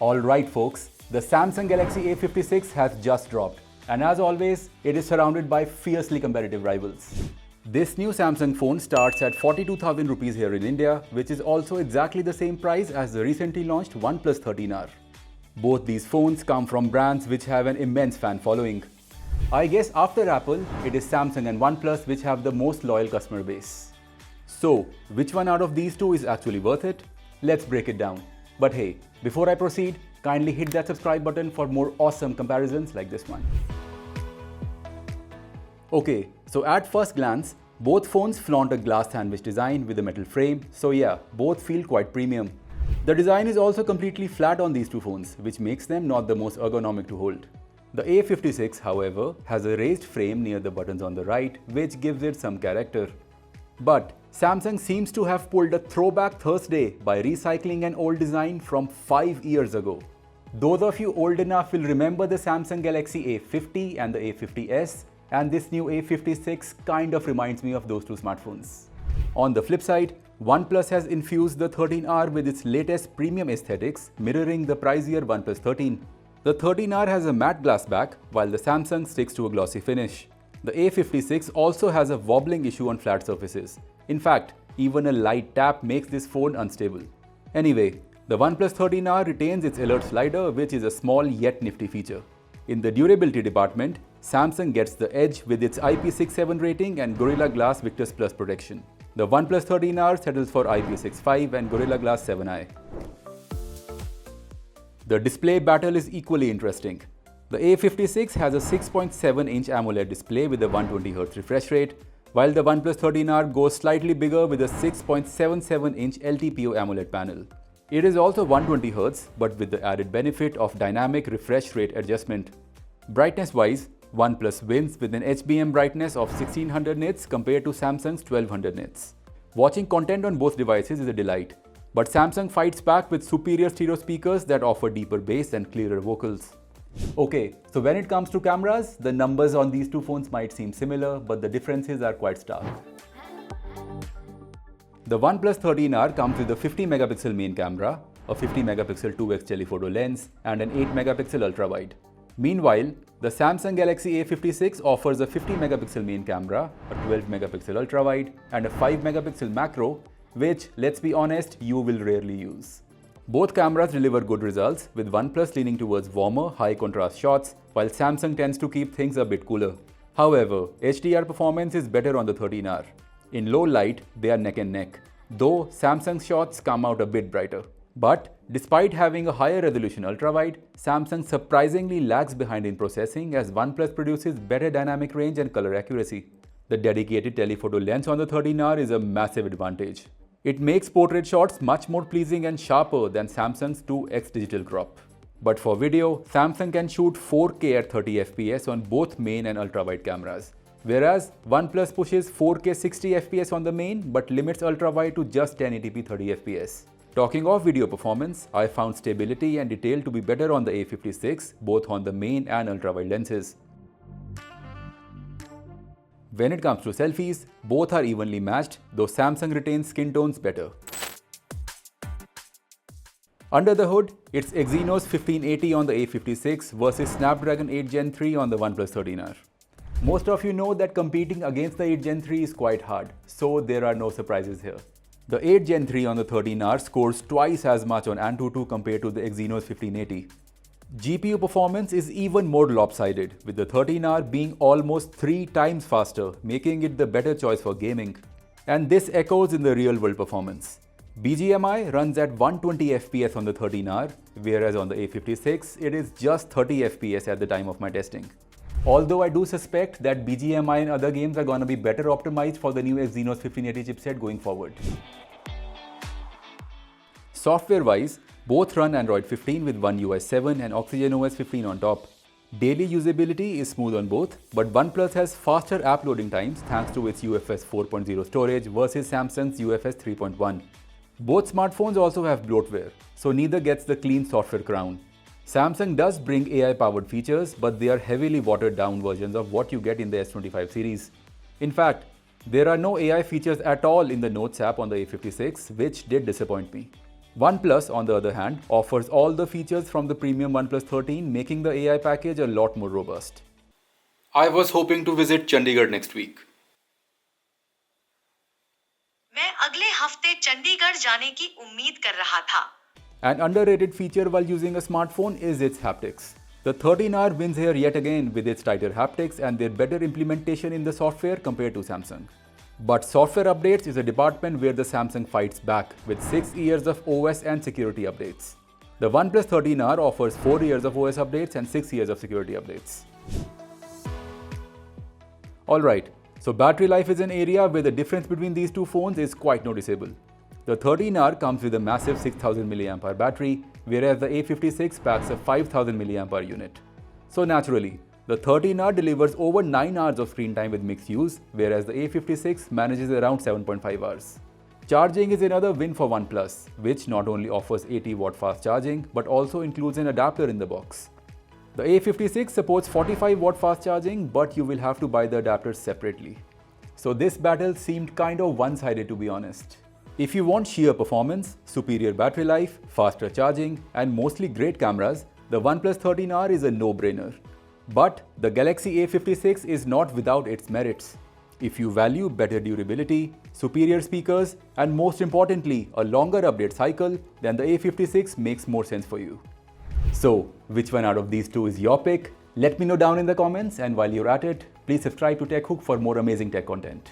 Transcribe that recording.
Alright folks, the Samsung Galaxy A56 has just dropped, and as always, it is surrounded by fiercely competitive rivals. This new Samsung phone starts at 42,000 rupees here in India, which is also exactly the same price as the recently launched OnePlus 13R. Both these phones come from brands which have an immense fan following. I guess after Apple, it is Samsung and OnePlus which have the most loyal customer base. So, which one out of these two is actually worth it? Let's break it down. But hey, before I proceed, kindly hit that subscribe button for more awesome comparisons like this one. Okay, so at first glance, both phones flaunt a glass sandwich design with a metal frame, so yeah, both feel quite premium. The design is also completely flat on these two phones, which makes them not the most ergonomic to hold. The A56, however, has a raised frame near the buttons on the right, which gives it some character. But Samsung seems to have pulled a throwback Thursday by recycling an old design from 5 years ago. Those of you old enough will remember the Samsung Galaxy A50 and the A50s, and this new A56 kind of reminds me of those two smartphones. On the flip side, OnePlus has infused the 13R with its latest premium aesthetics, mirroring the pricier OnePlus 13. The 13R has a matte glass back, while the Samsung sticks to a glossy finish. The A56 also has a wobbling issue on flat surfaces. In fact, even a light tap makes this phone unstable. Anyway, the OnePlus 13R retains its alert slider, which is a small yet nifty feature. In the durability department, Samsung gets the edge with its IP67 rating and Gorilla Glass Victus Plus protection. The OnePlus 13R settles for IP65 and Gorilla Glass 7i. The display battle is equally interesting. The A56 has a 6.7-inch AMOLED display with a 120Hz refresh rate, while the OnePlus 13R goes slightly bigger with a 6.77-inch LTPO AMOLED panel. It is also 120Hz, but with the added benefit of dynamic refresh rate adjustment. Brightness-wise, OnePlus wins with an HBM brightness of 1600 nits compared to Samsung's 1200 nits. Watching content on both devices is a delight, but Samsung fights back with superior stereo speakers that offer deeper bass and clearer vocals. Okay, so when it comes to cameras, the numbers on these two phones might seem similar, but the differences are quite stark. The OnePlus 13R comes with a 50-megapixel main camera, a 50-megapixel 2x telephoto lens, and an 8-megapixel ultra-wide. Meanwhile, the Samsung Galaxy A56 offers a 50-megapixel main camera, a 12-megapixel ultra-wide, and a 5-megapixel macro, which, let's be honest, you will rarely use. Both cameras deliver good results, with OnePlus leaning towards warmer, high-contrast shots, while Samsung tends to keep things a bit cooler. However, HDR performance is better on the 13R. In low light, they are neck and neck, though Samsung's shots come out a bit brighter. But despite having a higher resolution ultrawide, Samsung surprisingly lags behind in processing as OnePlus produces better dynamic range and color accuracy. The dedicated telephoto lens on the 13R is a massive advantage. It makes portrait shots much more pleasing and sharper than Samsung's 2x digital crop. But for video, Samsung can shoot 4K at 30 FPS on both main and ultrawide cameras, whereas OnePlus pushes 4K 60 FPS on the main but limits ultrawide to just 1080p 30 FPS. Talking of video performance, I found stability and detail to be better on the A56, both on the main and ultrawide lenses. When it comes to selfies, both are evenly matched, though Samsung retains skin tones better. Under the hood, it's Exynos 1580 on the A56 versus Snapdragon 8 Gen 3 on the OnePlus 13R. Most of you know that competing against the 8 Gen 3 is quite hard, so there are no surprises here. The 8 Gen 3 on the 13R scores twice as much on Antutu compared to the Exynos 1580. GPU performance is even more lopsided, with the 13R being almost 3 times faster, making it the better choice for gaming. And this echoes in the real-world performance. BGMI runs at 120 FPS on the 13R, whereas on the A56 it is just 30 FPS at the time of my testing. Although I do suspect that BGMI and other games are gonna be better optimized for the new Exynos 1580 chipset going forward. Software-wise, both run Android 15 with One UI 7 and Oxygen OS 15 on top. Daily usability is smooth on both, but OnePlus has faster app loading times thanks to its UFS 4.0 storage versus Samsung's UFS 3.1. Both smartphones also have bloatware, so neither gets the clean software crown. Samsung does bring AI-powered features, but they are heavily watered-down versions of what you get in the S25 series. In fact, there are no AI features at all in the Notes app on the A56, which did disappoint me. OnePlus, on the other hand, offers all the features from the premium OnePlus 13, making the AI package a lot more robust. I was hoping to visit Chandigarh next week. मैं अगले हफ्ते चंडीगढ़ जाने की उम्मीद कर रहा था. An underrated feature while using a smartphone is its haptics. The 13R wins here yet again with its tighter haptics and their better implementation in the software compared to Samsung. But software updates is a department where the Samsung fights back with 6 years of OS and security updates. The OnePlus 13R offers 4 years of OS updates and 6 years of security updates. Alright, so battery life is an area where the difference between these two phones is quite noticeable. The 13R comes with a massive 6000 mAh battery, whereas the A56 packs a 5000 mAh unit. So naturally, the 13R delivers over 9 hours of screen time with mixed use, whereas the A56 manages around 7.5 hours. Charging is another win for OnePlus, which not only offers 80-watt fast charging, but also includes an adapter in the box. The A56 supports 45-watt fast charging, but you will have to buy the adapter separately. So this battle seemed kind of one-sided, to be honest. If you want sheer performance, superior battery life, faster charging, and mostly great cameras, the OnePlus 13R is a no-brainer. But the Galaxy A56 is not without its merits. If you value better durability, superior speakers, and most importantly, a longer update cycle, then the A56 makes more sense for you. So, which one out of these two is your pick? Let me know down in the comments, and while you're at it, please subscribe to TechHook for more amazing tech content.